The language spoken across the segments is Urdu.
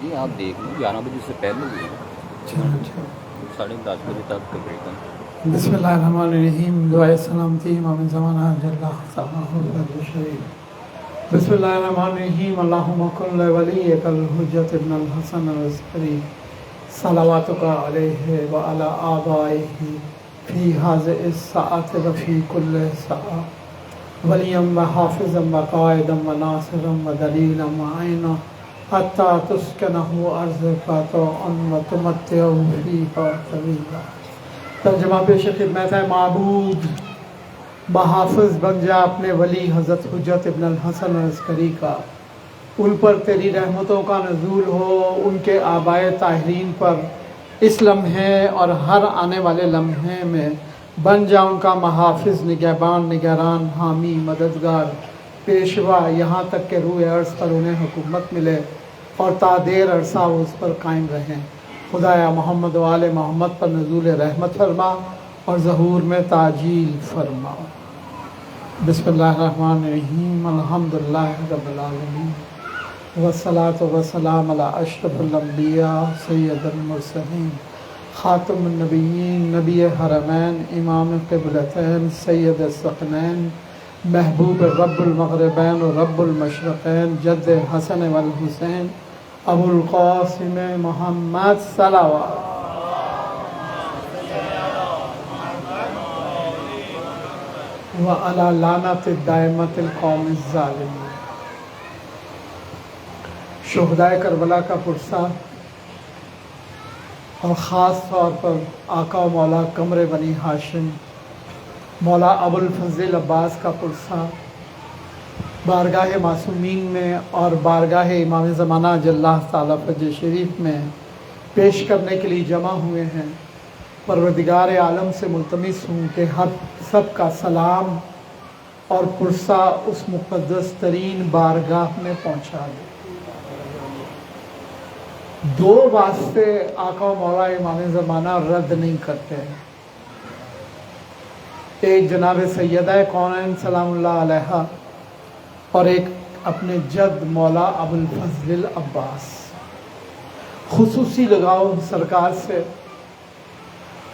جی آپ دیکھ لیں 11 بجے سے پہلے بھی ہے، اچھا 10:30 بجے تک تقریباً۔ بسم اللہ الرحمن الرحیم. دعائے سلامتی امام زمانہ جل شریف. بسم اللہ الرحمن الرحیم. اللہم کن لولیک الحجت ابن الحسن العسکری صلواتک علیہ وعلی آبائہ فی هذه الساعة وفی کل ساعة ولیم و حافظا و قائدا و ناصرا و دلیلا و عینا حتی تسکنہ ارضک طوعا و تمتعہ فیہا طویلا. ترجمہ پیش خدمت ہے. معبود بحافظ بن جا اپنے ولی حضرت حجت ابن الحسن العسکری کا، ان پر تیری رحمتوں کا نزول ہو، ان کے آبائے طاہرین پر اس لمحے اور ہر آنے والے لمحے میں بن جا ان کا محافظ، نگہبان، نگران، حامی، مددگار، پیشوا، یہاں تک کہ روح عرض پر انہیں حکومت ملے اور تا دیر عرصہ وہ اس پر قائم رہیں. خدایا محمد و آل محمد پر نزول رحمت فرما اور ظہور میں تعجیل فرما. بسم اللہ الرحمن الرحیم. الحمدللہ رب العالمین والصلاة والسلام علی اشرف الانبیاء سید المرسلین خاتم النبیین نبی حرمین امام قبلتین سید الثقلین محبوب رب المغربین و رب المشرقین جد حسن والحسین ابو القاسم محمد صلوات. وعلی لعنت دائمت القوم الظالمین. شہدائے کربلا کا پرسہ اور خاص طور پر آقا و مولا قمر بنی ہاشم مولا ابو الفضل عباس کا پرسہ بارگاہ معصومین میں اور بارگاہ امام زمانہ جل تعالیٰ فجر شریف میں پیش کرنے کے لیے جمع ہوئے ہیں. پروردگار عالم سے ملتمس ہوں کہ سب کا سلام اور پرسہ اس مقدس ترین بارگاہ میں پہنچا دے. دو واسطے آقا و مولا امام زمانہ رد نہیں کرتے ہیں. ایک جناب سیدہ کونین سلام اللہ علیہ اور ایک اپنے جد مولا ابو الفضل عباس. خصوصی لگاؤ سرکار سے،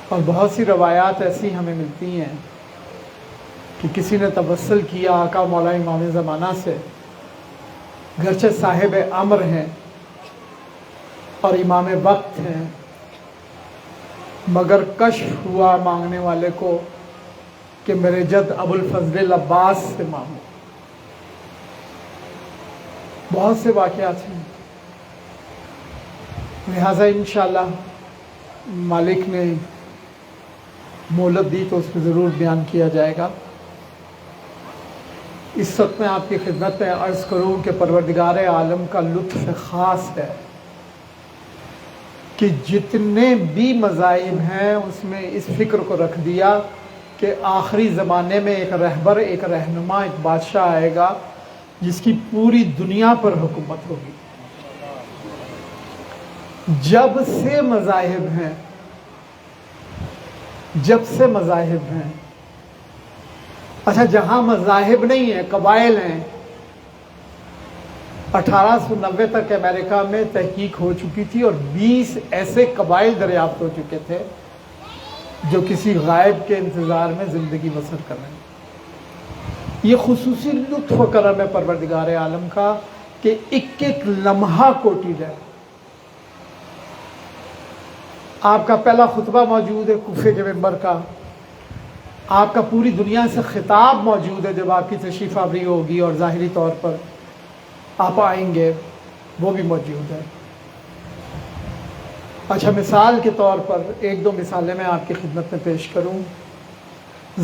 اور بہت سی روایات ایسی ہمیں ملتی ہیں کہ کسی نے توسل کیا آقا مولا امام زمانہ سے، گرچہ صاحب امر ہیں اور امام وقت ہیں، مگر کشف ہوا مانگنے والے کو کہ میرے جد ابو الفضل عباس سے مانگو. بہت سے واقعات ہیں، لہٰذا انشاءاللہ مالک نے مہلت دی تو اس پہ ضرور بیان کیا جائے گا. اس وقت میں آپ کی خدمت میں عرض کروں کہ پروردگار عالم کا لطف خاص ہے کہ جتنے بھی مذاہب ہیں اس میں اس فکر کو رکھ دیا کہ آخری زمانے میں ایک رہبر، ایک رہنما، ایک بادشاہ آئے گا جس کی پوری دنیا پر حکومت ہوگی. جب سے مذاہب ہیں، جب سے مذاہب ہیں. اچھا، جہاں مذاہب نہیں ہیں، قبائل ہیں. 1890 تک امریکہ میں تحقیق ہو چکی تھی اور 20 ایسے قبائل دریافت ہو چکے تھے جو کسی غائب کے انتظار میں زندگی بسر کر رہے ہیں. یہ خصوصی لطف و کرم ہے پروردگار عالم کا کہ ایک ایک لمحہ کوٹی ہے. آپ کا پہلا خطبہ موجود ہے کوفے کے ممبر کا، آپ کا پوری دنیا سے خطاب موجود ہے جب آپ کی تشریف آوری ہوگی اور ظاہری طور پر آپ آئیں گے، وہ بھی موجود ہے. اچھا، مثال کے طور پر ایک دو مثالیں میں آپ کی خدمت میں پیش کروں.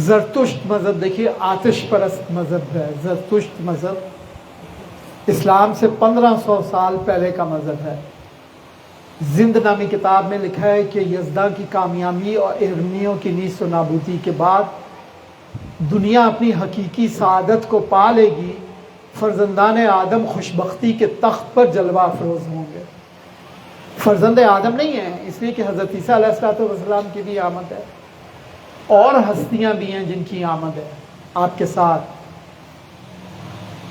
زرتشت مذہب دیکھیے، آتش پرست مذہب ہے. زرتشت مذہب اسلام سے 1500 سال پہلے کا مذہب ہے. زند نامی کتاب میں لکھا ہے کہ یزداں کی کامیابی اور ارمیوں کی نیست و نابودی کے بعد دنیا اپنی حقیقی سعادت کو پا لے گی. فرزندان آدم خوشبختی کے تخت پر جلوہ افروز ہوں گے. فرزند آدم نہیں ہیں، اس لیے کہ حضرت عیسیٰ علیہ السلام کی بھی آمد ہے، اور ہستیاں بھی ہیں جن کی آمد ہے آپ کے ساتھ.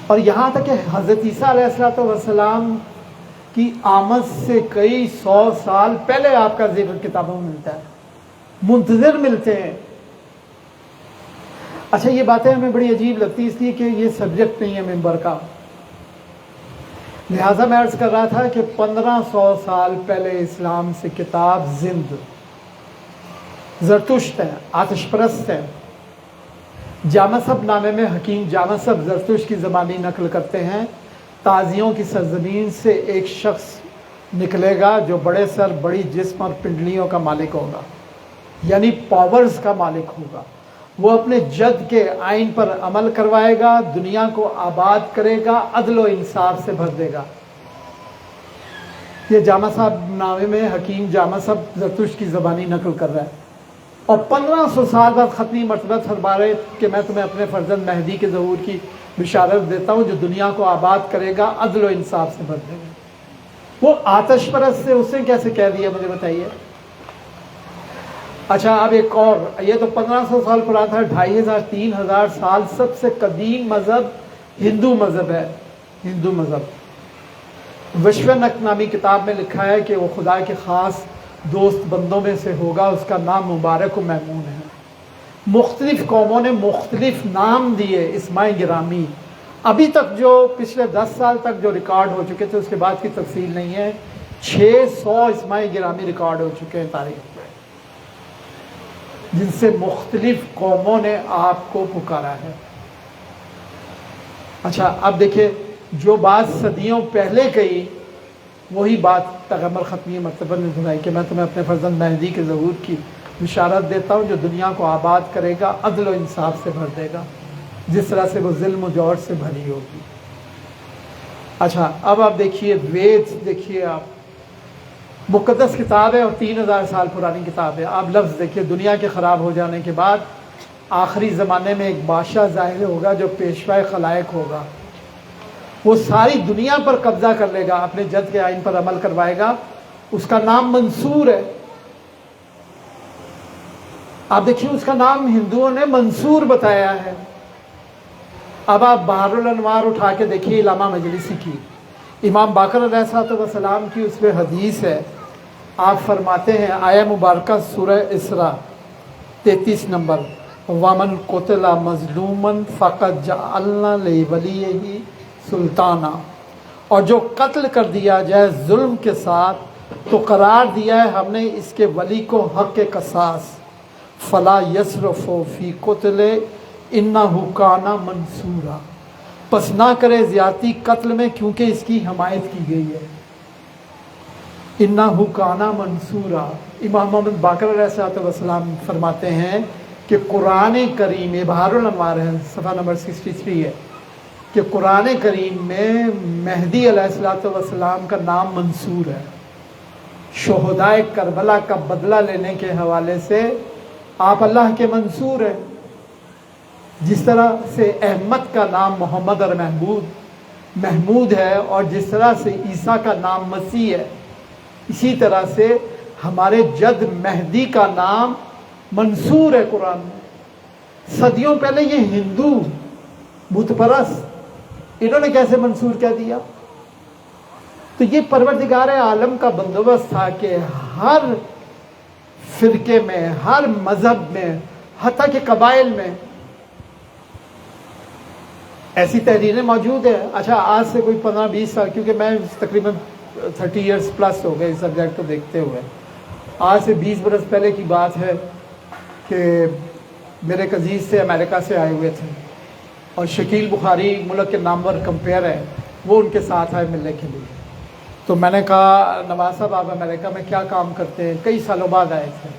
اور یہاں تک کہ حضرت عیسیٰ علیہ السلام کی آمد سے کئی 100 سال پہلے آپ کا ذکر کتابوں میں ملتا ہے، منتظر ملتے ہیں۔ اچھا یہ باتیں ہمیں بڑی عجیب لگتی اس لیے کہ یہ سبجیکٹ نہیں ہے ممبر کا، لہٰذا میں عرض کر رہا تھا کہ 1500 سال پہلے اسلام سے کتاب زند زرتشت ہے، آتش پرست ہے۔ جامسب نامے میں حکیم جامسب زرتشت کی زبانی نقل کرتے ہیں، تازیوں کی سرزمین سے ایک شخص نکلے گا جو بڑے سر، بڑی جسم اور پنڈلیوں کا مالک ہوگا، یعنی پاورز کا مالک ہوگا۔ وہ اپنے جد کے آئین پر عمل کروائے گا، دنیا کو آباد کرے گا، عدل و انصاف سے بھر دے گا۔ یہ جامسب نامے میں حکیم جامسب زرتشت کی زبانی نقل کر رہا ہے، اور 1500 سال بعد ختمی مرتبہ فرما رہے کہ میں تمہیں اپنے فرزند مہدی کے ظہور کی بشارت دیتا ہوں جو دنیا کو آباد کرے گا، عدل و انصاف سے بھر دے گا۔ وہ آتش پرست سے اس نے کیسے کہہ دیا مجھے بتائیے؟ اچھا اب ایک اور، یہ تو 1500 سال پرانا تھا، 2500 3000 سال سب سے قدیم مذہب ہندو مذہب ہے۔ ہندو مذہب وشونک نامی کتاب میں لکھا ہے کہ وہ خدا کے خاص دوست بندوں میں سے ہوگا، اس کا نام مبارک و محمود ہے۔ مختلف قوموں نے مختلف نام دیے اسماء گرامی، ابھی تک جو پچھلے 10 سال تک جو ریکارڈ ہو چکے تھے اس کے بعد کی تفصیل نہیں ہے، 600 اسماء گرامی ریکارڈ ہو چکے ہیں تاریخ میں، جن سے مختلف قوموں نے آپ کو پکارا ہے۔ اچھا اب دیکھیں، جو بات صدیوں پہلے کہی وہی بات پیغمبر ختمی مرتبہ نے دہرائی کہ میں تمہیں اپنے فرزند مہدی کے ظہور کی بشارت دیتا ہوں جو دنیا کو آباد کرے گا، عدل و انصاف سے بھر دے گا، جس طرح سے وہ ظلم و جور سے بھری ہوگی۔ اچھا اب آپ دیکھیے وید، دیکھیے آپ، مقدس کتاب ہے اور 3000 سال پرانی کتاب ہے۔ آپ لفظ دیکھیے، دنیا کے خراب ہو جانے کے بعد آخری زمانے میں ایک بادشاہ ظاہر ہوگا جو پیشوائے خلائق ہوگا، وہ ساری دنیا پر قبضہ کر لے گا، اپنے جد کے آئین پر عمل کروائے گا، اس کا نام منصور ہے۔ آپ دیکھیے اس کا نام ہندوؤں نے منصور بتایا ہے۔ اب آپ بحر الانوار اٹھا کے دیکھیے علامہ مجلسی کی، امام باقر علیہ السلام کی اس پہ حدیث ہے، آپ فرماتے ہیں آیہ مبارکہ سورہ اسراء 33 نمبر، وَمَنْ قُتِلَ مَظْلُومًا فَقَدْ جَعَلْنَا لِوَلِيِّهِ سلطانہ، اور جو قتل کر دیا جائے ظلم کے ساتھ تو قرار دیا ہے ہم نے اس کے ولی کو حق قصاص، فلا یسرف فی قتل انہ کان منصورا، پس نہ کرے زیادتی قتل میں کیونکہ اس کی حمایت کی گئی ہے۔ انہ کان منصورا، امام محمد باقر علیہ السلام فرماتے ہیں کہ قرآن کریم، یہ بحر الانوار ہے صفحہ نمبر 63 ہے، کہ قرآن کریم میں مہدی علیہ السلام کا نام منصور ہے۔ شہدائے کربلا کا بدلہ لینے کے حوالے سے آپ اللہ کے منصور ہیں، جس طرح سے احمد کا نام محمد اور محمود ہے، اور جس طرح سے عیسیٰ کا نام مسیح ہے، اسی طرح سے ہمارے جد مہدی کا نام منصور ہے قرآن میں۔ صدیوں پہلے یہ ہندو بت پرست، انہوں نے کیسے منصور کہہ دیا؟ تو یہ پروردگار عالم کا بندوبست تھا کہ ہر فرقے میں، ہر مذہب میں، حتیٰ کہ قبائل میں ایسی تحریریں موجود ہیں۔ اچھا آج سے کوئی 15-20 سال، کیونکہ میں تقریباً 30 ایئرس پلس ہو گئے اس سبجیکٹ کو دیکھتے ہوئے، آج سے 20 برس پہلے کی بات ہے کہ میرے ایک عزیز سے امریکہ سے آئے ہوئے تھے، اور شکیل بخاری ملک کے نامور کمپیئر ہے، وہ ان کے ساتھ آئے ملنے کے لیے۔ تو میں نے کہا نواز صاحب آپ امریکہ میں کیا کام کرتے ہیں؟ کئی سالوں بعد آئے تھے،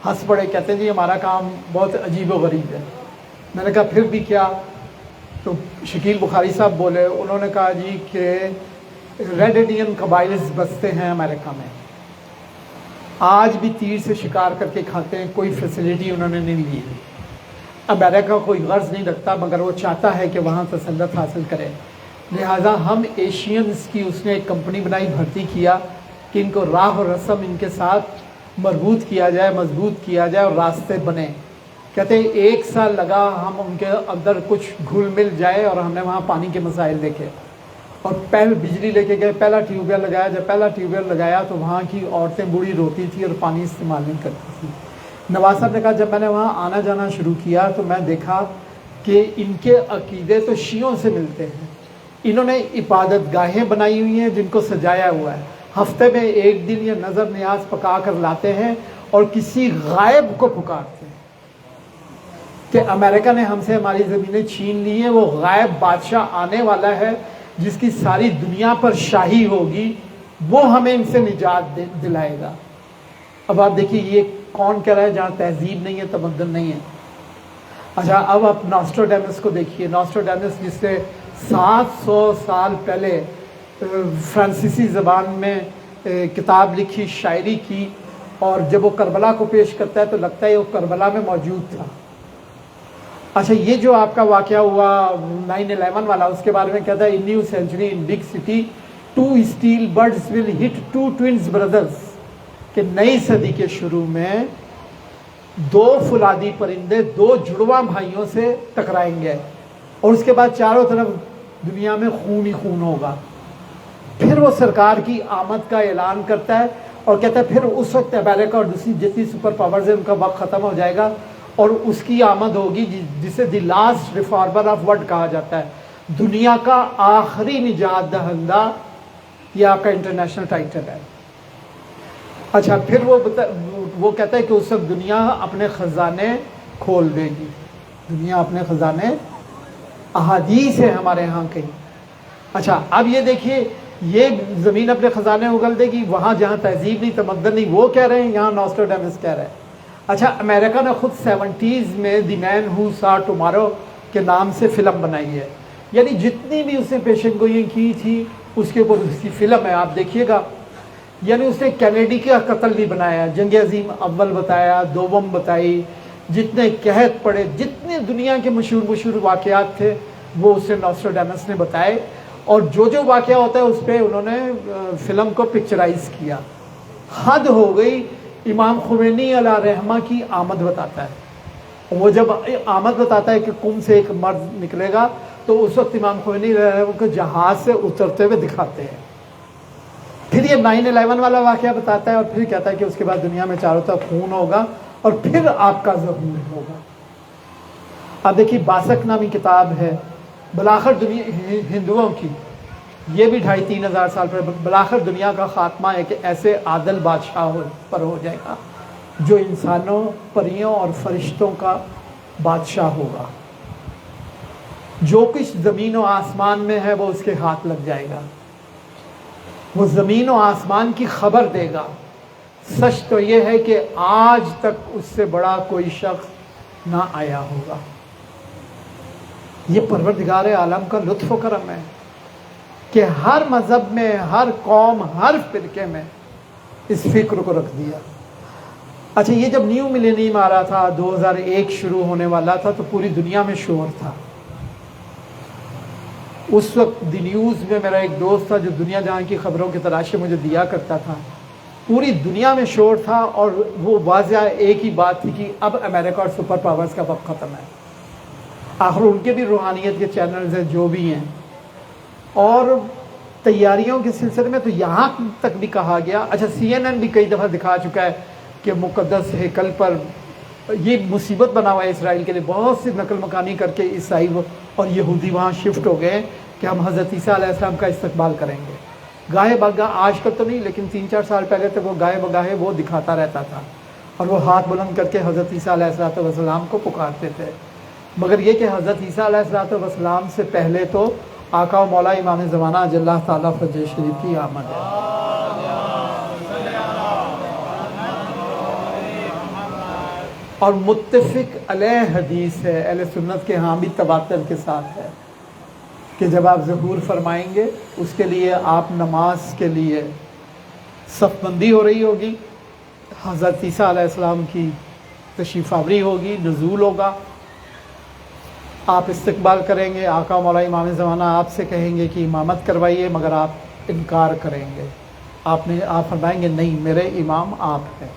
ہنس پڑے، کہتے ہیں جی ہمارا کام بہت عجیب و غریب ہے۔ میں نے کہا پھر بھی کیا؟ تو شکیل بخاری صاحب بولے، انہوں نے کہا جی کہ ریڈ انڈین قبائلز بستے ہیں امریکہ میں، آج بھی تیر سے شکار کر کے کھاتے ہیں، کوئی فیسلٹی انہوں نے نہیں لی۔ امریکہ کوئی غرض نہیں رکھتا مگر وہ چاہتا ہے کہ وہاں تسلط حاصل کرے، لہٰذا ہم ایشینز کی اس نے ایک کمپنی بنائی، بھرتی کیا کہ ان کو راہ و رسم ان کے ساتھ مربوط کیا جائے، مضبوط کیا جائے اور راستے بنے۔ کہتے ہیں 1 سال لگا ہم ان کے اندر کچھ گھل مل جائے اور ہم نے وہاں پانی کے مسائل دیکھے اور پہلے بجلی لے کے گئے, پہلا ٹیوب ویل لگایا. جب پہلا ٹیوب ویل لگایا تو وہاں کی عورتیں بوڑھی روتی تھی اور پانی استعمال نہیں کرتی تھی. نواز صاحب نے کہا جب میں نے وہاں آنا جانا شروع کیا تو میں دیکھا کہ ان کے عقیدے تو شیعوں سے ملتے ہیں. انہوں نے عبادت گاہیں بنائی ہوئی ہیں جن کو سجایا ہوا ہے, ہفتے میں 1 دن یہ نظر نیاز پکا کر لاتے ہیں اور کسی غائب کو پکارتے ہیں کہ امریکہ نے ہم سے ہماری زمینیں چھین لی ہیں, وہ غائب بادشاہ آنے والا ہے جس کی ساری دنیا پر شاہی ہوگی, وہ ہمیں ان سے نجات دلائے گا. اب آپ دیکھیے یہ کون کہہ رہا ہے جہاں تہذیب نہیں ہے, تمدن نہیں ہے. اچھا اب آپ ناسٹراڈیمس کو دیکھیے. ناسٹراڈیمس جس سے 700 سال پہلے فرانسیسی زبان میں کتاب لکھی, شاعری کی, اور جب وہ کربلا کو پیش کرتا ہے تو لگتا ہے وہ کربلا میں موجود تھا. اچھا یہ جو آپ کا واقعہ ہوا 9/11 والا, اس کے بارے میں کہتا ہے, in new century in big city 2 still birds will hit 2 twins brothers, کہ نئی صدی کے شروع میں 2 فولادی پرندے 2 جڑواں بھائیوں سے ٹکرائیں گے اور اس کے بعد چاروں طرف دنیا میں خون ہی خون ہوگا. پھر وہ سرکار کی آمد کا اعلان کرتا ہے اور کہتا ہے پھر اس وقت امریکہ اور دوسری جتنی سپر پاورز ہیں ان کا وقت ختم ہو جائے گا اور اس کی آمد ہوگی جسے the last reformer of world کہا جاتا ہے, دنیا کا آخری نجات دہندہ. یہ آپ کا انٹرنیشنل ٹائٹل ہے. اچھا پھر وہ کہتا ہے کہ اس وقت دنیا اپنے خزانے کھول دے گی. دنیا اپنے خزانے, احادیث ہے ہمارے ہاں کہیں. اچھا اب یہ دیکھیے, یہ زمین اپنے خزانے اگل دے گی, وہاں جہاں تہذیب نہیں تمدن نہیں وہ کہہ رہے ہیں, یہاں ناسٹراڈیمس کہہ رہے ہیں. اچھا امریکہ نے خود 70s میں دی مین ہو سا ٹمارو کے نام سے فلم بنائی ہے, یعنی جتنی بھی اس نے پیشن گوئیاں کی تھی اس کے اوپر اس کی فلم ہے, آپ دیکھیے گا. یعنی اس نے کینیڈی کا قتل نہیں بنایا, جنگ عظیم اول بتایا, دوم بتائی, جتنے قحط پڑے, جتنے دنیا کے مشہور واقعات تھے وہ اسے ناسٹراڈیمس نے بتائے, اور جو واقعہ ہوتا ہے اس پہ انہوں نے فلم کو پکچرائز کیا. حد ہو گئی. امام خمینی علیہ رحمہ کی آمد بتاتا ہے, وہ جب آمد بتاتا ہے کہ کم سے ایک مرد نکلے گا تو اس وقت امام خمینی علیہ رحمہ کو جہاز سے اترتے ہوئے دکھاتے ہیں. پھر یہ 9/11 والا واقعہ بتاتا ہے اور پھر کہتا ہے کہ اس کے بعد دنیا میں چاروں طرف خون ہوگا اور پھر آپ کا ظہور ہوگا. اب دیکھیے باسک نامی کتاب ہے بلاخر دنیا ہندوؤں کی, یہ بھی 2,500-3 ہزار سال پر, بلاخر دنیا کا خاتمہ ہے کہ ایسے عادل بادشاہ پر ہو جائے گا جو انسانوں, پریوں اور فرشتوں کا بادشاہ ہوگا. جو کچھ زمین و آسمان میں ہے وہ اس کے ہاتھ لگ جائے گا, وہ زمین و آسمان کی خبر دے گا. سچ تو یہ ہے کہ آج تک اس سے بڑا کوئی شخص نہ آیا ہوگا. یہ پروردگار عالم کا لطف و کرم ہے کہ ہر مذہب میں, ہر قوم, ہر فرقے میں اس فکر کو رکھ دیا. اچھا یہ جب نیو ملینیم آ رہا تھا, 2001 شروع ہونے والا تھا, تو پوری دنیا میں شور تھا. اس وقت دی نیوز میں میرا ایک دوست تھا جو دنیا جہاں کی خبروں کی تلاشیں مجھے دیا کرتا تھا. پوری دنیا میں شور تھا اور وہ واضح ایک ہی بات تھی کہ اب امریکہ اور سپر پاورز کا وقت ختم ہے. آخر ان کے بھی روحانیت کے چینلز ہیں جو بھی ہیں, اور تیاریوں کے سلسلے میں تو یہاں تک بھی کہا گیا. اچھا CNN بھی کئی دفعہ دکھا چکا ہے کہ مقدس ہیکل پر یہ مصیبت بنا ہوا ہے اسرائیل کے لیے. بہت سی نقل مکانی کر کے عیسائی اور یہودی وہاں شفٹ ہو گئے کہ ہم حضرت عیسیٰ علیہ السلام کا استقبال کریں گے. گاہے بگاہ آج کل تو نہیں, لیکن 3-4 سال پہلے تک وہ گاہے بگاہے وہ دکھاتا رہتا تھا اور وہ ہاتھ بلند کر کے حضرت عیسیٰ علیہ السلام کو پکارتے تھے. مگر یہ کہ حضرت عیسیٰ علیہ السلام سے پہلے تو آقا و مولا امام زمانہ اجل اللہ تعالیٰ فرج شریف کی آمد ہے. اور متفق علیہ حدیث ہے, اہل سنت کے ہاں بھی تواتر کے ساتھ ہے کہ جب آپ ظہور فرمائیں گے اس کے لیے آپ نماز کے لیے صف بندی ہو رہی ہوگی, حضرت عیسیٰ علیہ السلام کی تشریف آوری ہوگی, نزول ہوگا, آپ استقبال کریں گے. آقا مولا امام زمانہ آپ سے کہیں گے کہ امامت کروائیے, مگر آپ انکار کریں گے. آپ فرمائیں گے نہیں, میرے امام آپ ہیں.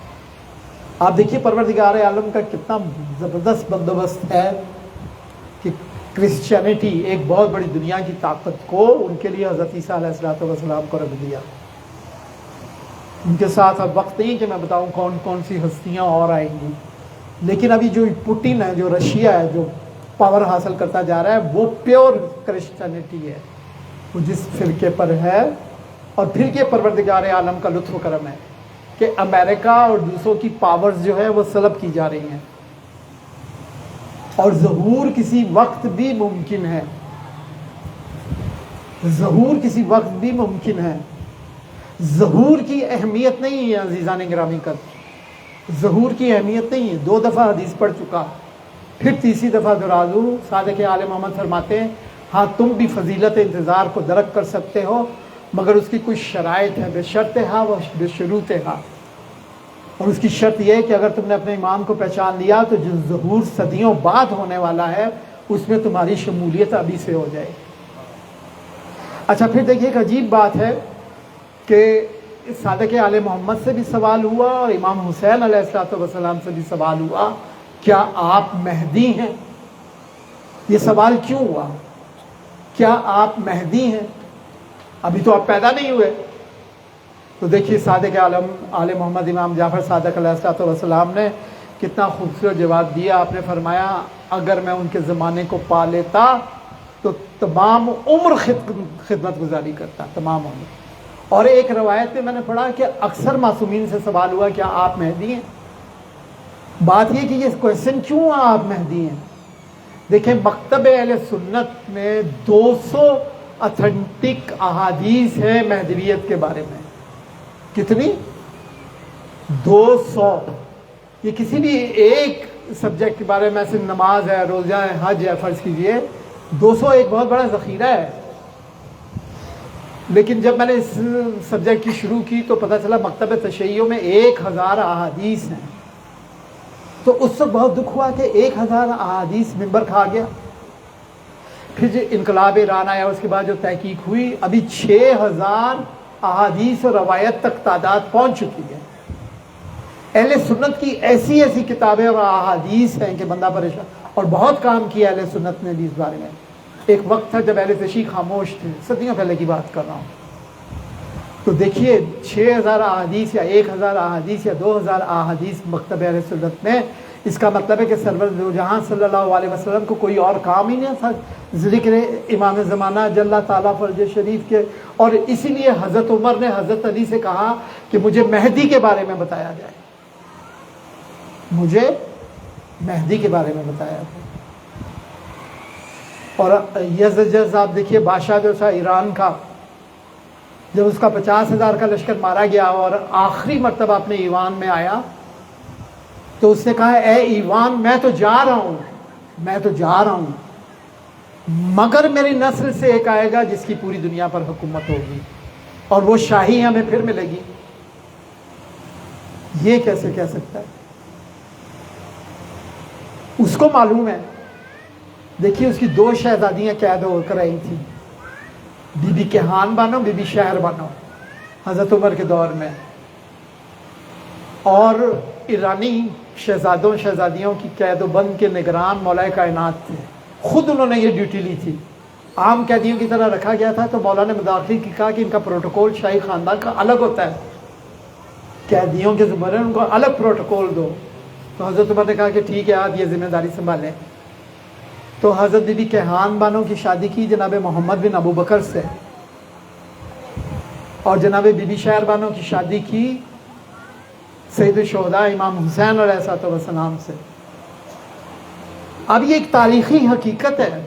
آپ دیکھیے پروردگار عالم کا کتنا زبردست بندوبست ہے کہ کرسچینٹی ایک بہت بڑی دنیا کی طاقت کو ان کے لیے حضرت عیسیٰ علیہ السلام کو رکھ دیا. ان کے ساتھ اب وقت نہیں کہ میں بتاؤں کون کون سی ہستیاں اور آئیں گی، لیکن ابھی جو پوٹن ہے، جو رشیا ہے، جو پاور حاصل کرتا جا رہا ہے، وہ پیور کرسچینٹی ہے، وہ جس فرقے پر ہے. اور پھر یہ پروردگار عالم کا لطف و کرم ہے کہ امریکہ اور دوسروں کی پاورز جو ہے وہ سلب کی جا رہی ہیں، اور ظہور کسی وقت بھی ممکن ہے. ظہور کسی وقت بھی ممکن ہے. ظہور کی اہمیت نہیں ہے عزیزان گرامی کا، ظہور کی اہمیت نہیں ہے. 2 دفعہ حدیث پڑھ چکا، پھر تیسری دفعہ دہرا دوں. صادق آل محمد فرماتے ہیں ہاں تم بھی فضیلت انتظار کو درک کر سکتے ہو، مگر اس کی کچھ شرائط ہے. بے شرط ہا و بے شروط ہا. اور اس کی شرط یہ ہے کہ اگر تم نے اپنے امام کو پہچان لیا تو جو ظہور صدیوں بعد ہونے والا ہے اس میں تمہاری شمولیت ابھی سے ہو جائے. اچھا پھر دیکھیے ایک عجیب بات ہے کہ صادق آل محمد سے بھی سوال ہوا اور امام حسین علیہ السلام سے بھی سوال ہوا، کیا آپ مہدی ہیں؟ یہ سوال کیوں ہوا؟ کیا آپ مہدی ہیں؟ ابھی تو آپ پیدا نہیں ہوئے. تو دیکھیے صادق آل محمد امام جعفر صادق علیہ السلام نے کتنا خوبصورت جواب دیا. آپ نے فرمایا اگر میں ان کے زمانے کو پا لیتا تو تمام عمر خدمت گزاری کرتا، تمام عمر. اور ایک روایت میں نے پڑھا کہ اکثر معصومین سے سوال ہوا کیا آپ مہدی ہیں؟ بات یہ کہ یہ کویسچن کیوں آپ مہدی ہیں؟ دیکھیں مکتب اہل سنت میں 200 اتھینٹک احادیث ہیں مہدویت کے بارے میں. کتنی؟ 200. یہ کسی بھی ایک سبجیکٹ کے بارے میں، ایسے نماز ہے، روزہ ہے، حج ہے، فرض کیجئے 200 ایک بہت بڑا ذخیرہ ہے. لیکن جب میں نے اس سبجیکٹ کی شروع کی تو پتہ چلا مکتب تشیعوں میں 1000 احادیث ہیں. تو اس وقت بہت دکھ ہوا کہ 1000 احادیث منبر کھا گیا. پھر جو انقلاب ایران آیا اس کے بعد جو تحقیق ہوئی، ابھی 6000 احادیث اور روایت تک تعداد پہنچ چکی ہے. اہل سنت کی ایسی ایسی کتابیں اور احادیث ہیں کہ بندہ پریشان. اور بہت کام کیا اہل سنت نے بھی اس بارے میں. ایک وقت تھا جب اہل تشیع خاموش تھے، صدیوں پہلے کی بات کر رہا ہوں. تو دیکھیے 6000 احادیث یا 1000 احادیث یا 2000 احادیث مکتب اہل سنت میں. اس کا مطلب ہے کہ سرور دو جہاں صلی اللہ علیہ وسلم کو کوئی اور کام ہی نہیں تھا ذکر امام زمانہ جل تعالیٰ فرج شریف کے. اور اسی لیے حضرت عمر نے حضرت علی سے کہا کہ مجھے مہدی کے بارے میں بتایا جائے، مجھے مہدی کے بارے میں بتایا جائے. اور یزدجرد آپ دیکھیے بادشاہ جو تھا ایران کا، جب اس کا 50,000 کا لشکر مارا گیا اور آخری مرتبہ اپنے ایوان میں آیا تو اس نے کہا اے ایوان میں تو جا رہا ہوں، میں تو جا رہا ہوں، مگر میری نسل سے ایک آئے گا جس کی پوری دنیا پر حکومت ہوگی اور وہ شاہی ہمیں پھر ملے گی. یہ کیسے کہہ سکتا ہے؟ اس کو معلوم ہے. دیکھیے اس کی 2 شہزادیاں قید ہو کر آئی تھیں، بی بی کہان بانو، بی بی شہر بانو، حضرت عمر کے دور میں. اور ایرانی شہزادوں شہزادیوں کی قید و بند کے نگران مولا کائنات تھے. خود انہوں نے یہ ڈیوٹی لی تھی. عام قیدیوں کی طرح رکھا گیا تھا. تو مولا نے مداخلت کی، کہا کہ ان کا پروٹوکول شاہی خاندان کا الگ ہوتا ہے، قیدیوں کے زمرے ان کو الگ پروٹوکول دو. تو حضرت عمر نے کہا کہ ٹھیک ہے آپ یہ ذمہ داری سنبھالیں. تو حضرت بی بی کہان بانو کی شادی کی جناب محمد بن ابو بکر سے، اور جناب بی بی شہر بانو کی شادی کی سید الشہداء امام حسین علیہ السلام سے. اب یہ ایک تاریخی حقیقت ہے،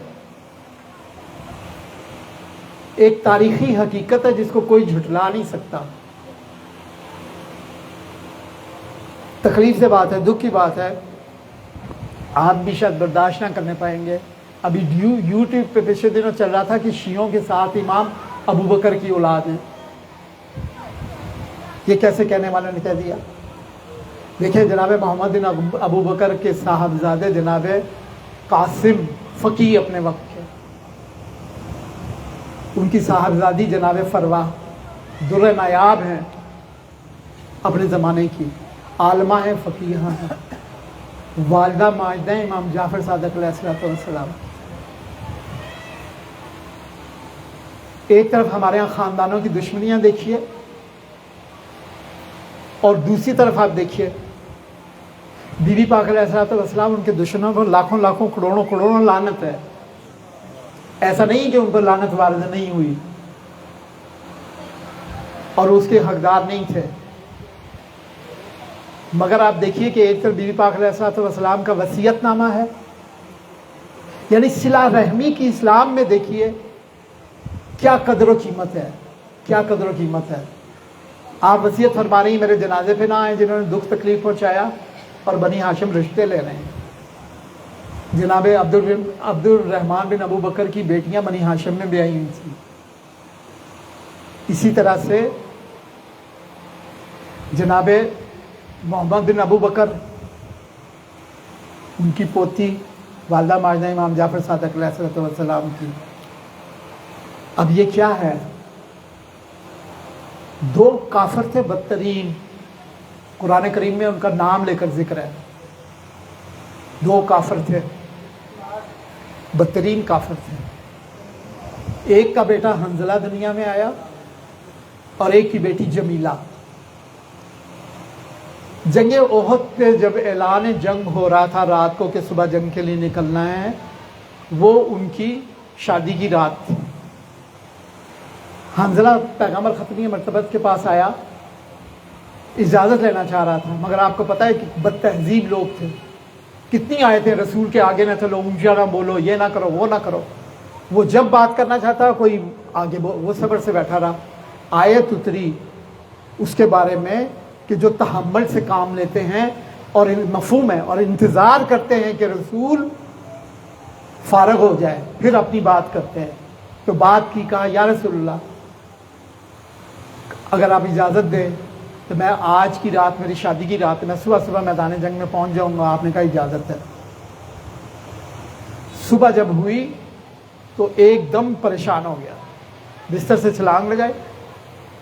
ایک تاریخی حقیقت ہے جس کو کوئی جھٹلا نہیں سکتا. تکلیف سے بات ہے، دکھ کی بات ہے، آپ بھی شاید برداشت نہ کرنے پائیں گے. ابھی یوٹیوب پہ پچھلے دنوں چل رہا تھا کہ شیعوں کے 7 امام ابو بکر کی اولاد ہیں. یہ کیسے کہنے والوں نے کہہ دیا؟ دیکھیں جناب محمد بن ابو بکر کے صاحبزادے جناب قاسم فقیہ اپنے وقت کے، ان کی صاحبزادی جناب فروا در نایاب ہیں اپنے زمانے کی. عالمہ ہیں، فقیہ ہیں، والدہ ماجدہ ہیں امام جعفر صادق علیہ السلام۔ ایک طرف ہمارے یہاں خاندانوں کی دشمنیاں دیکھیے، اور دوسری طرف آپ دیکھیے بی بی پاک علیہ السلام، ان کے دشمنوں کو لاکھوں لاکھوں کروڑوں کروڑوں لعنت ہے۔ ایسا نہیں کہ ان پر لعنت وارد نہیں ہوئی اور اس کے حقدار نہیں تھے، مگر آپ دیکھیے کہ ایک طرف بی بی پاک علیہ السلام کا وصیت نامہ ہے، یعنی صلہ رحمی کی اسلام میں دیکھیے کیا قدر و قیمت ہے، کیا قدر و قیمت ہے۔ آپ وصیت فرما رہی ہیں میرے جنازے پہ نہ آئیں جنہوں نے دکھ تکلیف پہنچایا اور بنی ہاشم رشتے لے رہے ہیں۔ جناب عبد الرحمن بن ابو بکر کی بیٹیاں بنی ہاشم میں بیائی ہوئی تھیں۔ اسی طرح سے جناب محمد بن ابو بکر، ان کی پوتی والدہ ماجدہ امام جعفر صادق علیہ السلام کی۔ اب یہ کیا ہے؟ دو کافر تھے بدترین، قرآن کریم میں ان کا نام لے کر ذکر ہے، دو کافر تھے، بدترین کافر تھے۔ ایک کا بیٹا حنظلہ دنیا میں آیا اور ایک کی بیٹی جمیلہ۔ جنگ احد پہ جب اعلان جنگ ہو رہا تھا رات کو کہ صبح جنگ کے لیے نکلنا ہے، وہ ان کی شادی کی رات تھی۔ حنظلہ پیغمبر ختمی مرتبت کے پاس آیا، اجازت لینا چاہ رہا تھا، مگر آپ کو پتہ ہے کہ بد تہذیب لوگ تھے، کتنی آیتیں رسول کے آگے نہ چلو، اونچا نہ بولو، یہ نہ کرو وہ نہ کرو۔ وہ جب بات کرنا چاہتا کوئی آگے وہ صبر سے بیٹھا رہا۔ آیت اتری اس کے بارے میں کہ جو تحمل سے کام لیتے ہیں اور مفہوم ہے اور انتظار کرتے ہیں کہ رسول فارغ ہو جائے پھر اپنی بات کرتے ہیں۔ تو بات کی، کہا یا رسول اللہ اگر آپ اجازت دیں تو میں آج کی رات، میری شادی کی رات، میں صبح صبح میدان جنگ میں پہنچ جاؤں گا۔ آپ نے کہا اجازت ہے۔ صبح جب ہوئی تو ایک دم پریشان ہو گیا، بستر سے چھلانگ لگائی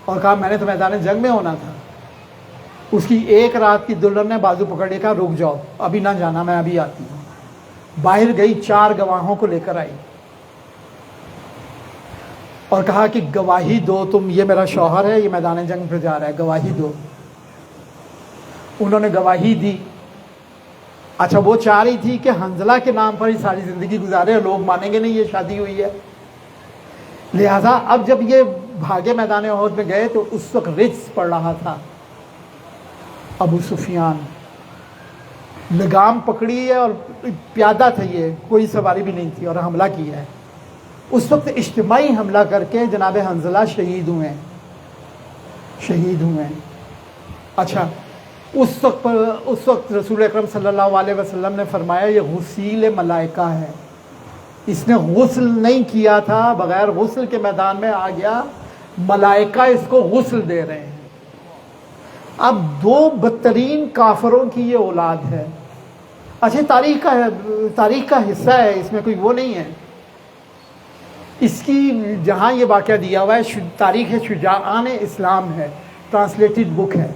اور کہا میں نے تو میدان جنگ میں ہونا تھا۔ اس کی ایک رات کی دلہن نے بازو پکڑ کے کہا رک جاؤ، ابھی نہ جانا، میں ابھی آتی ہوں۔ باہر گئی، 4 گواہوں کو لے کر آئی اور کہا کہ گواہی دو تم، یہ میرا شوہر ہے، یہ میدان جنگ پہ جا رہا ہے، گواہی دو۔ انہوں نے گواہی دی۔ اچھا وہ چاہ رہی تھی کہ حنظلہ کے نام پر ہی ساری زندگی گزارے، لوگ مانیں گے نہیں یہ شادی ہوئی ہے، لہذا اب جب یہ بھاگے میدان احد میں گئے تو اس وقت رجس پڑ رہا تھا۔ ابو سفیان لگام پکڑی ہے اور پیادہ تھا، یہ کوئی سواری بھی نہیں تھی، اور حملہ کیا ہے۔ اس وقت اجتماعی حملہ کر کے جناب حنظلہ شہید ہوئے۔ اچھا اس وقت رسول اکرم صلی اللہ علیہ وسلم نے فرمایا یہ غسیل ملائکہ ہے، اس نے غسل نہیں کیا تھا، بغیر غسل کے میدان میں آ گیا، ملائکہ اس کو غسل دے رہے ہیں۔ اب 2 بدترین کافروں کی یہ اولاد ہے۔ اچھا تاریخ کا حصہ ہے، اس میں کوئی وہ نہیں ہے۔ اس کی جہاں یہ واقعہ دیا ہوا ہے تاریخ شجاعان اسلام ہے، ٹرانسلیٹڈ بک ہے،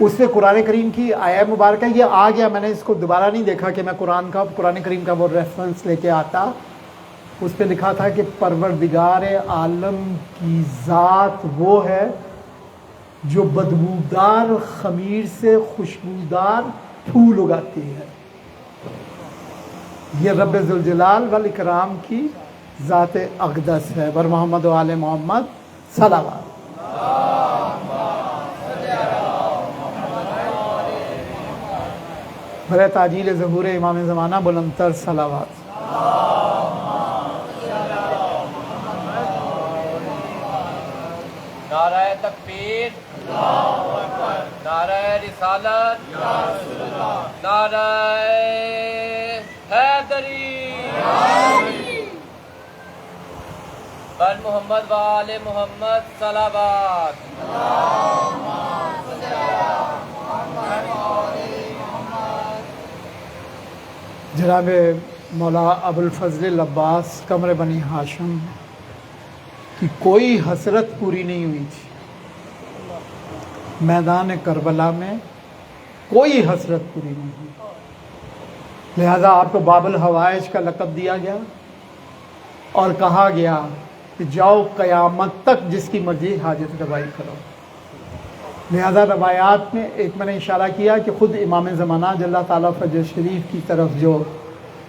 اس میں قرآن کریم کی آیہ مبارکہ یہ آ گیا۔ میں نے اس کو دوبارہ نہیں دیکھا کہ میں قرآن کریم کا وہ ریفرنس لے کے آتا۔ اس پہ لکھا تھا کہ پروردگار عالم کی ذات وہ ہے جو بدبودار خمیر سے خوشبودار پھول اگاتی ہے۔ یہ رب ذوالجلال والاکرام کی ذات اقدس ہے۔ بر محمد و آل محمد صلوات۔ برے تاجیل ظہور امام زمانہ بلندتر صلوات۔ نعرہ تکبیر، نعرہ رسالت، نعرہ حیدری، بر محمد و آل محمد صلوات۔ جناب مولا ابو الفضل العباس قمر بنی ہاشم کی کوئی حسرت پوری نہیں ہوئی تھی۔ میدان کربلا میں کوئی حسرت پوری نہیں ہوئی، لہذا آپ کو باب الحوائج کا لقب دیا گیا اور کہا گیا کہ جاؤ قیامت تک جس کی مرضی حاجت روائی کرو۔ لہذا روایات میں ایک میں نے اشارہ کیا کہ خود امام زمانہ جل تعالیٰ فجر شریف کی طرف جو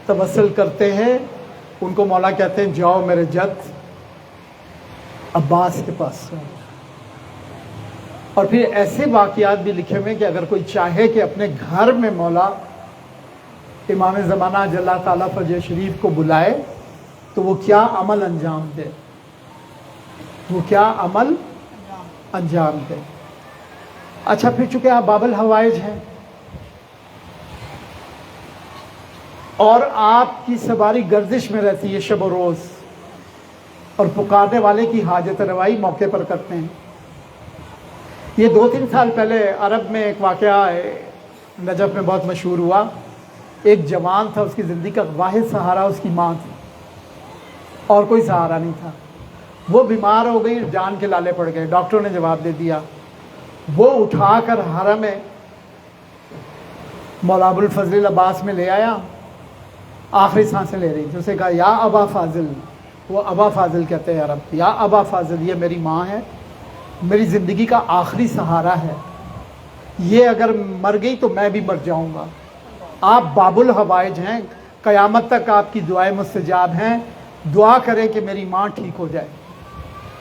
توسل کرتے ہیں ان کو مولا کہتے ہیں جاؤ میرے جد عباس کے پاس جاؤ۔ اور پھر ایسے واقعات بھی لکھے ہوئے کہ اگر کوئی چاہے کہ اپنے گھر میں مولا امام زمانہ جل تعالیٰ فجر شریف کو بلائے تو وہ کیا عمل انجام دے، وہ کیا عمل انجام دے۔ اچھا، پھر چونکہ آپ باب الحوائج ہیں اور آپ کی سواری گردش میں رہتی ہے شب و روز، اور پکارنے والے کی حاجت روائی موقع پر کرتے ہیں۔ یہ 2-3 سال پہلے عرب میں ایک واقعہ نجف میں بہت مشہور ہوا۔ ایک جوان تھا، اس کی زندگی کا واحد سہارا اس کی ماں تھی اور کوئی سہارا نہیں تھا۔ وہ بیمار ہو گئی، جان کے لالے پڑ گئے، ڈاکٹروں نے جواب دے دیا۔ وہ اٹھا کر حرم میں مولا ابو الفضل عباس میں لے آیا، آخری سانسیں لے رہی تھی، اسے کہا یا ابا فاضل، وہ ابا فاضل کہتے ہیں عرب، یا ابا فاضل، یہ میری ماں ہے، میری زندگی کا آخری سہارا ہے، یہ اگر مر گئی تو میں بھی مر جاؤں گا، آپ باب الحوائج ہیں، قیامت تک آپ کی دعائیں مستجاب ہیں، دعا کریں کہ میری ماں ٹھیک ہو جائے۔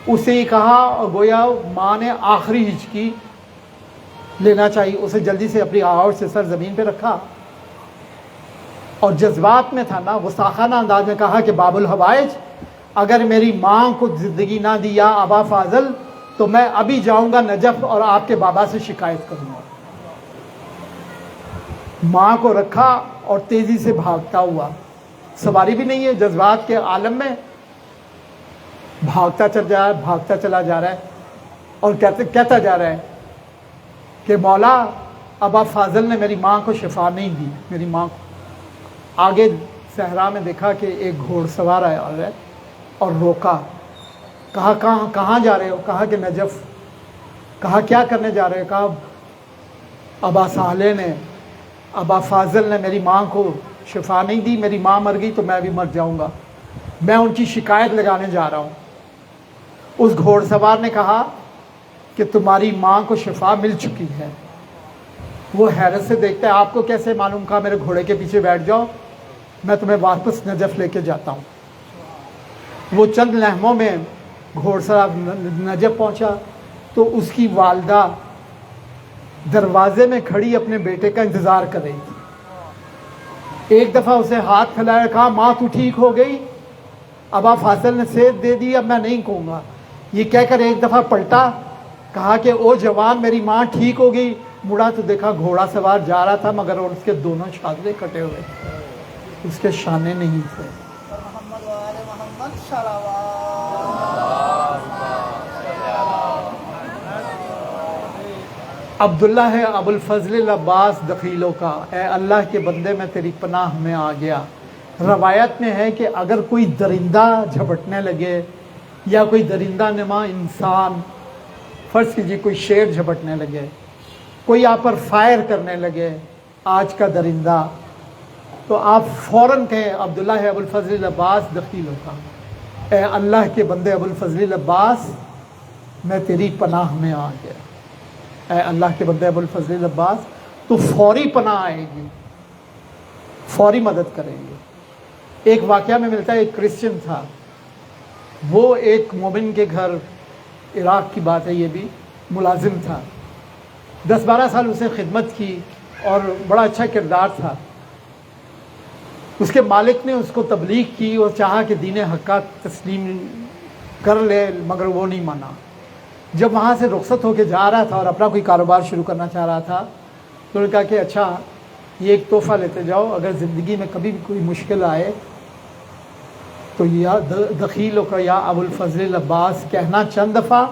اسے ہی کہا اور گویا ماں نے آخری ہچکی لینا چاہیے، اسے جلدی سے اپنی آہٹ سے سر زمین پہ رکھا اور جذبات میں تھا نا، وہ ساخانہ انداز میں کہا کہ باب الحوائج، اگر میری ماں کو زندگی نہ دی یا ابا فاضل تو میں ابھی جاؤں گا نجف اور آپ کے بابا سے شکایت کروں گا۔ ماں کو رکھا اور تیزی سے بھاگتا ہوا، سواری بھی نہیں ہے، جذبات کے عالم میں بھاگتا چلا جا رہا ہے اور کہتا جا رہا ہے کہ مولا ابا فاضل نے میری ماں کو شفا نہیں دی، میری ماں کو۔ آگے صحرا میں دیکھا کہ ایک گھوڑ سوار آیا ہے اور روکا، کہا کہاں جا رہے ہو؟ کہا کہ نجف۔ کہا کیا کرنے جا رہے ہو؟ کہا ابا صالح نے، ابا فاضل نے میری ماں کو شفا نہیں دی، میری ماں مر گئی تو میں بھی مر جاؤں گا، میں ان کی شکایت لگانے جا رہا ہوں۔ اس گھوڑ سوار نے کہا کہ تمہاری ماں کو شفا مل چکی ہے۔ وہ حیرت سے دیکھتا ہے، آپ کو کیسے معلوم؟ کہا میرے گھوڑے کے پیچھے بیٹھ جاؤ، میں تمہیں واپس نجف لے کے جاتا ہوں۔ وہ چند لمحوں میں گھوڑ سوار نجف پہنچا تو اس کی والدہ دروازے میں کھڑی اپنے بیٹے کا انتظار کر رہی تھی۔ ایک دفعہ اسے ہاتھ پھیلایا، کہا ماں تو ٹھیک ہو گئی؟ ابا فاضل نے سیدھ دے دی، اب میں نہیں کہوں گا۔ یہ کہہ کر ایک دفعہ پلٹا، کہا کہ او جوان میری ماں ٹھیک ہو گئی۔ مڑا تو دیکھا گھوڑا سوار جا رہا تھا مگر اس کے دونوں شانے کٹے ہوئے، اس کے شانے نہیں تھے۔ عبداللہ ہے ابو الفضل عباس دخیلوں کا، اے اللہ کے بندے میں تیری پناہ میں آ گیا۔ روایت میں ہے کہ اگر کوئی درندہ جھپٹنے لگے یا کوئی درندہ نما انسان، فرض کیجیے کوئی شیر جھپٹنے لگے، کوئی آپ پر فائر کرنے لگے آج کا درندہ، تو آپ فوراً کہیں عبداللہ ہے ابو الفضل عباس دخیلوں کا، اے اللہ کے بندے ابو الفضل عباس میں تیری پناہ میں آ گیا، اے اللہ کے بندے ابو الفضل عباس، تو فوری پناہ آئے گی، فوری مدد کریں گے۔ ایک واقعہ میں ملتا ہے، ایک کرسچن تھا، وہ ایک مومن کے گھر، عراق کی بات ہے یہ بھی، ملازم تھا، 10-12 سال اسے خدمت کی اور بڑا اچھا کردار تھا۔ اس کے مالک نے اس کو تبلیغ کی اور چاہا کہ دین حق کا تسلیم کر لے، مگر وہ نہیں مانا۔ جب وہاں سے رخصت ہو کے جا رہا تھا اور اپنا کوئی کاروبار شروع کرنا چاہ رہا تھا تو انہوں نے کہا کہ اچھا یہ ایک تحفہ لیتے جاؤ، اگر زندگی میں کبھی بھی کوئی مشکل آئے تو یا دخیلوں کا یا ابو الفضل عباس کہنا چند دفعہ،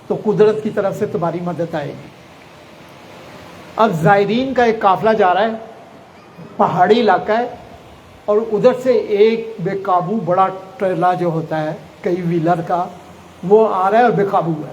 تو قدرت کی طرف سے تمہاری مدد آئے گی۔ اب زائرین کا ایک قافلہ جا رہا ہے، پہاڑی علاقہ ہے، اور ادھر سے ایک بے قابو بڑا ٹریلا جو ہوتا ہے کئی ویلر کا، وہ آ رہا ہے اور بے قابو ہے،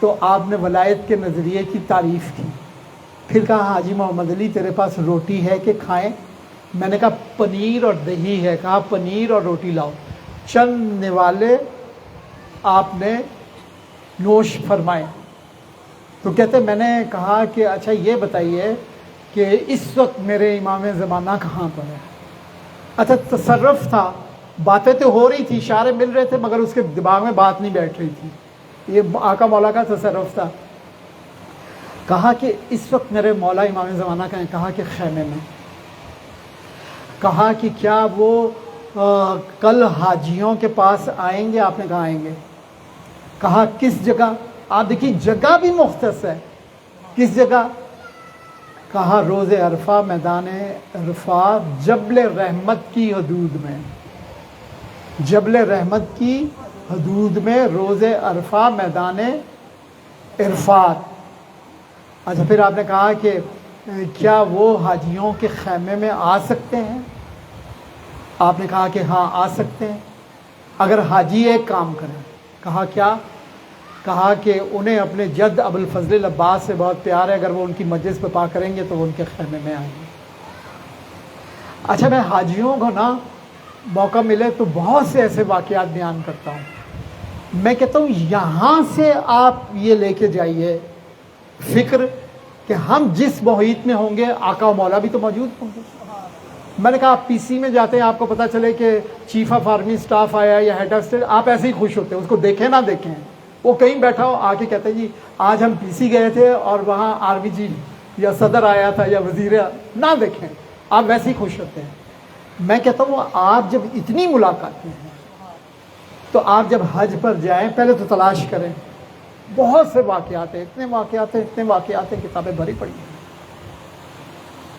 تو آپ نے ولایت کے نظریے کی تعریف کی. پھر کہا حاجی محمد علی تیرے پاس روٹی ہے کہ کھائیں؟ میں نے کہا پنیر اور دہی ہے. کہا پنیر اور روٹی لاؤ. چند نوالے آپ نے نوش فرمائے. تو کہتے میں نے کہا کہ اچھا یہ بتائیے کہ اس وقت میرے امام زمانہ کہاں پر ہے؟ اچھا تصرف تھا، باتیں تو ہو رہی تھی، اشارے مل رہے تھے، مگر اس کے دماغ میں بات نہیں بیٹھ رہی تھی. یہ آقا مولا کا تصرف تھا. کہا کہ اس وقت میرے مولا امام زمانہ کہاں ہیں؟ کہا کہ خیمے میں. کہا کہ کیا وہ کل حاجیوں کے پاس آئیں گے؟ آپ نے کہا آئیں گے. کہا کس جگہ؟ آپ دیکھیے جگہ بھی مختص ہے. کس جگہ؟ کہا روز عرفہ، میدان عرفہ، جبل رحمت کی حدود میں. جبل رحمت کی حدود میں روز عرفہ، میدان عرفات. اچھا پھر آپ نے کہا کہ کیا وہ حاجیوں کے خیمے میں آ سکتے ہیں؟ آپ نے کہا کہ ہاں آ سکتے ہیں اگر حاجی ایک کام کریں. کہا کیا؟ کہا کہ انہیں اپنے جد ابوالفضل عباس سے بہت پیار ہے، اگر وہ ان کی مجلس پہ پا کریں گے تو وہ ان کے خیمے میں آئیں گے. اچھا میں حاجیوں کو نا موقع ملے تو بہت سے ایسے واقعات بیان کرتا ہوں. میں کہتا ہوں یہاں سے آپ یہ لے کے جائیے فکر کہ ہم جس محیط میں ہوں گے آقا و مولا بھی تو موجود ہوں گے. میں نے کہا آپ پی سی میں جاتے ہیں، آپ کو پتہ چلے کہ چیف آف آرمی اسٹاف آیا یا ہیڈ آف اسٹیٹ، آپ ایسے ہی خوش ہوتے ہیں. اس کو دیکھیں نہ دیکھیں، وہ کہیں بیٹھا ہو آ کے کہتے ہیں جی آج ہم پی سی گئے تھے اور وہاں آرمی چیف یا صدر آیا تھا یا وزیر، نہ دیکھیں آپ ویسے ہی خوش ہوتے ہیں. میں کہتا ہوں آپ جب اتنی ملاقاتیں ہیں تو آپ جب حج پر جائیں پہلے تو تلاش کریں. بہت سے واقعات ہیں، اتنے واقعات ہیں، کتابیں بھری پڑی ہیں.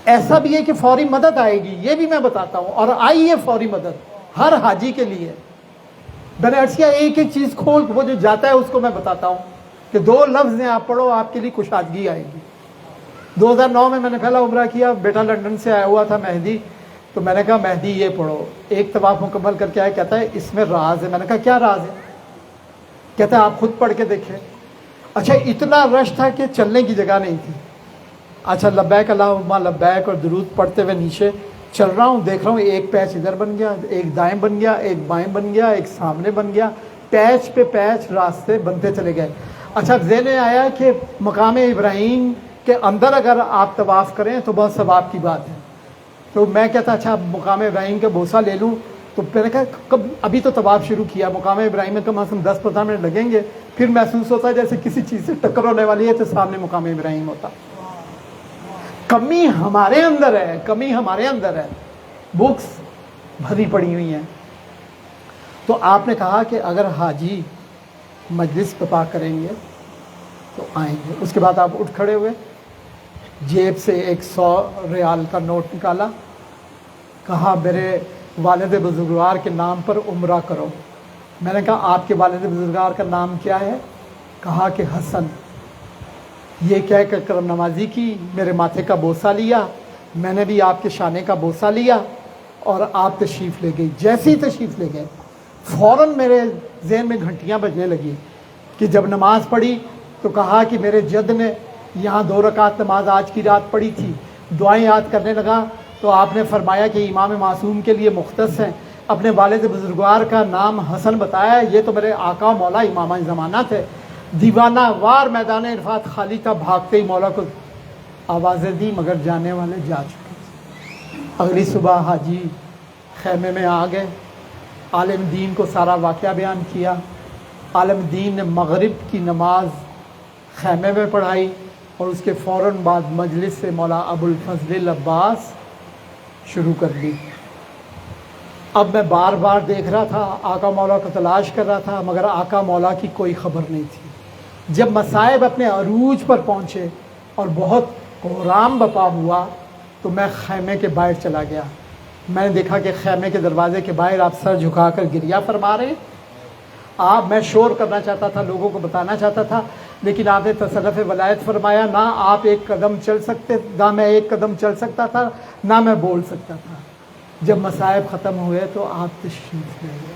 ایسا بھی ہے کہ فوری مدد آئے گی، یہ بھی میں بتاتا ہوں، اور آئی ہے فوری مدد ہر حاجی کے لیے. میں نے عرض کیا ایک ایک چیز کھول، وہ جو جاتا ہے اس کو میں بتاتا ہوں کہ 2 لفظ ہیں آپ پڑھو، آپ کے لیے کشادگی آئے گی. 2009 میں نے پہلا عمرہ کیا، بیٹا لندن سے آیا ہوا تھا مہدی، تو میں نے کہا مہدی یہ پڑھو. ایک طواف مکمل کر کے آیا، کہتا ہے اس میں راز ہے. میں نے کہا کیا راز ہے؟ کہتا ہے آپ خود پڑھ کے دیکھیں. اچھا اتنا رش تھا کہ چلنے کی جگہ نہیں تھی. اچھا لبیک اللہم لبیک اور درود پڑھتے ہوئے نیچے چل رہا ہوں، دیکھ رہا ہوں ایک پیچ ادھر بن گیا، ایک دائیں بن گیا، ایک بائیں بن گیا، ایک سامنے بن گیا، پیچ پہ پیچ راستے بنتے چلے گئے. اچھا ذہن میں آیا کہ مقام ابراہیم کے اندر اگر آپ طواف کریں تو بہت ثواب کی بات ہے. تو میں کہتا اچھا مقام ابراہیم کا بوسہ لے لوں. تو میں نے کہا کب ابھی تو طواف شروع کیا، مقام ابراہیم میں کم از کم 10-15 منٹ لگیں گے. پھر محسوس ہوتا ہے جیسے کسی چیز سے ٹکر ہونے والی ہے تو سامنے مقام ابراہیم ہوتا. کمی ہمارے اندر ہے، کمی ہمارے اندر ہے. بکس بھری پڑی ہوئی ہیں. تو آپ نے کہا کہ اگر حاجی مجلس پہ پا کریں گے تو آئیں گے. اس کے بعد آپ اٹھ کھڑے ہوئے، جیب سے ایک 100 ریال کا نوٹ نکالا، کہا میرے والد بزرگوار کے نام پر عمرہ کرو. میں نے کہا آپ کے والد بزرگوار کا نام کیا ہے؟ کہا کہ حسن. یہ کہہ کر کرم نوازی کی، میرے ماتھے کا بوسہ لیا، میں نے بھی آپ کے شانے کا بوسہ لیا اور آپ تشریف لے گئی. جیسے ہی تشریف لے گئے فوراً میرے ذہن میں گھنٹیاں بجنے لگی کہ جب نماز پڑھی تو کہا کہ میرے جد نے یہاں 2 رکعت نماز آج کی رات پڑھی تھی. دعائیں یاد کرنے لگا تو آپ نے فرمایا کہ امام معصوم کے لیے مختص ہیں. اپنے والد بزرگوار کا نام حسن بتایا، یہ تو میرے آقا مولا امام زمانہ تھے. دیوانہ وار میدان عرفات خالی تھا، بھاگتے ہی مولا کو آوازیں دی مگر جانے والے جا چکے. اگلی صبح حاجی خیمے میں آ گئے، عالم دین کو سارا واقعہ بیان کیا. عالم دین نے مغرب کی نماز خیمے میں پڑھائی اور اس کے فوراً بعد مجلس سے مولا ابوالفضل عباس شروع کر دی. اب میں بار بار دیکھ رہا تھا، آقا مولا کو تلاش کر رہا تھا، مگر آقا مولا کی کوئی خبر نہیں تھی. جب مصائب اپنے عروج پر پہنچے اور بہت کوہرام بپا ہوا تو میں خیمے کے باہر چلا گیا. میں نے دیکھا کہ خیمے کے دروازے کے باہر آپ سر جھکا کر گریہ فرما رہے ہیں. میں شور کرنا چاہتا تھا، لوگوں کو بتانا چاہتا تھا، لیکن آپ نے تصرف ولایت فرمایا، نہ آپ ایک قدم چل سکتے، نہ میں ایک قدم چل سکتا تھا، نہ میں بول سکتا تھا. جب مصائب ختم ہوئے تو آپ تشریف لے گئے.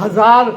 1000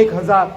1000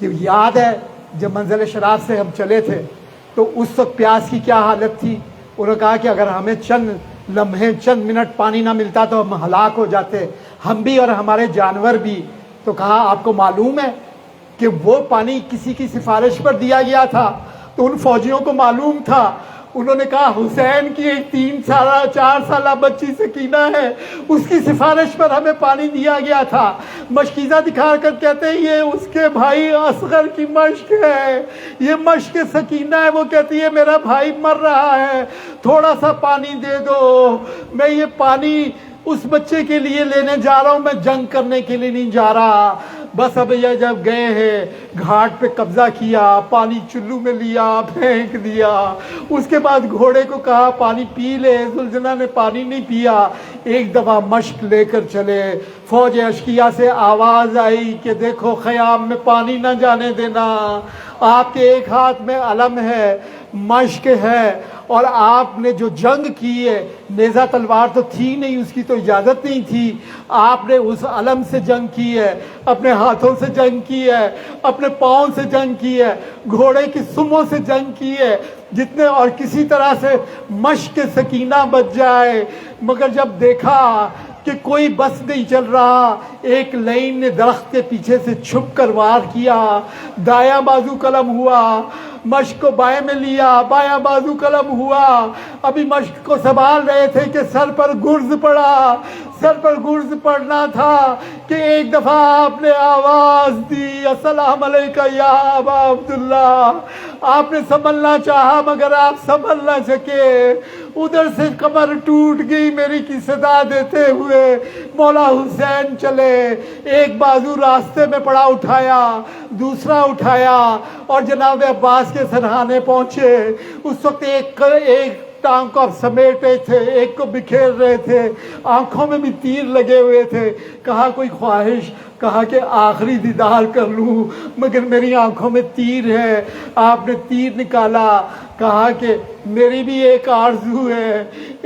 کہ یاد ہے جب منزل شراب سے ہم چلے تھے تو اس وقت پیاس کی کیا حالت تھی. انہوں نے کہا کہ اگر ہمیں چند لمحے چند منٹ پانی نہ ملتا تو ہم ہلاک ہو جاتے, ہم بھی اور ہمارے جانور بھی. تو کہا آپ کو معلوم ہے کہ وہ پانی کسی کی سفارش پر دیا گیا تھا. تو ان فوجیوں کو معلوم تھا. انہوں نے کہا حسین کی ایک 4 سالہ بچی سکینہ ہے, اس کی سفارش پر ہمیں پانی دیا گیا تھا. مشکیزہ دکھا کر کہتے ہیں یہ اس کے بھائی اصغر کی مشک ہے, یہ مشک سکینہ ہے. وہ کہتی ہے میرا بھائی مر رہا ہے, تھوڑا سا پانی دے دو, میں یہ پانی اس بچے کے لیے لینے جا رہا ہوں, میں جنگ کرنے کے لیے نہیں جا رہا. بس اب یہ جب گئے ہیں گھاٹ پہ قبضہ کیا, پانی چلو میں لیا, پھینک دیا. اس کے بعد گھوڑے کو کہا پانی پی لے, زلجنہ نے پانی نہیں پیا. ایک دفعہ مشک لے کر چلے, فوج اشکیا سے آواز آئی کہ دیکھو خیام میں پانی نہ جانے دینا, آپ کے ایک ہاتھ میں علم ہے, مشک ہے, اور آپ نے جو جنگ کی ہے, نیزہ تلوار تو تھی نہیں, اس کی تو اجازت نہیں تھی, آپ نے اس علم سے جنگ کی ہے, اپنے ہاتھوں سے جنگ کی ہے, اپنے پاؤں سے جنگ کی ہے, گھوڑے کی سموں سے جنگ کی ہے, جتنے اور کسی طرح سے مشق سکینہ بچ جائے. مگر جب دیکھا کہ کوئی بس نہیں چل رہا, ایک لائن نے درخت کے پیچھے سے چھپ کر وار کیا, دایاں بازو قلم ہوا, مشق کو بائیں میں لیا, بایاں بازو قلم ہوا. ابھی مشق کو سنبھال رہے تھے کہ سر پر گرز پڑا. سر پر گرز پڑنا تھا کہ ایک دفعہ آپ نے آواز دی السلام علیکہ یا ابا عبداللہ. آپ نے سنبھلنا چاہا مگر آپ سنبھل نہ سکے. ادھر سے کمر ٹوٹ گئی میری کی صدا دیتے ہوئے. مولا حسین چلے, ایک بازو راستے میں پڑا اٹھایا, دوسرا اٹھایا, اور جناب عباس کے سرہانے پہنچے. اس وقت ایک ٹانگ کو اب سمیٹ رہے تھے, ایک کو بکھیر رہے تھے, آنکھوں میں بھی تیر لگے ہوئے تھے. کہا کوئی خواہش, کہا کہ آخری دیدار کر لوں مگر میری آنکھوں میں تیر ہے. آپ نے تیر نکالا, کہا کہ میری بھی ایک آرزو ہے,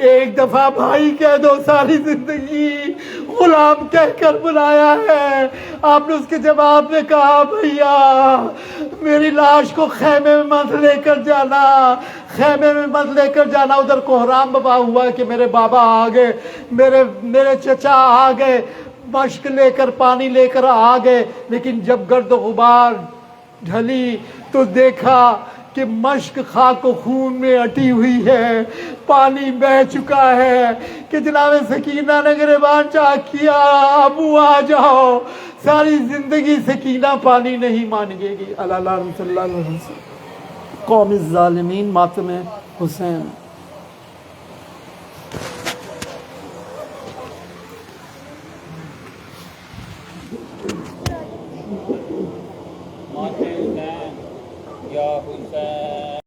ایک دفعہ بھائی کہہ دو, ساری زندگی غلام کہہ کر بلایا ہے. آپ نے اس کے جواب میں کہا بھیا میری لاش کو خیمے میں مت لے کر جانا, خیمے میں مت لے کر جانا. ادھر کوہرام بابا ہوا کہ میرے بابا آ گئے, میرے چچا آ گئے, مشق لے کر پانی لے کر آ گئے. لیکن جب گرد و غبار ڈھلی تو دیکھا کہ مشق خاک و خون میں اٹی ہوئی ہے, پانی بہہ چکا ہے. کہ جناب سکینہ نے گریبان چاک کیا, ابو آ جاؤ, ساری زندگی سکینہ پانی نہیں مانگے گی. اللہ صلی اللہ علیہ وسلم. قوم الظالمین ماتم حسین. یا حسین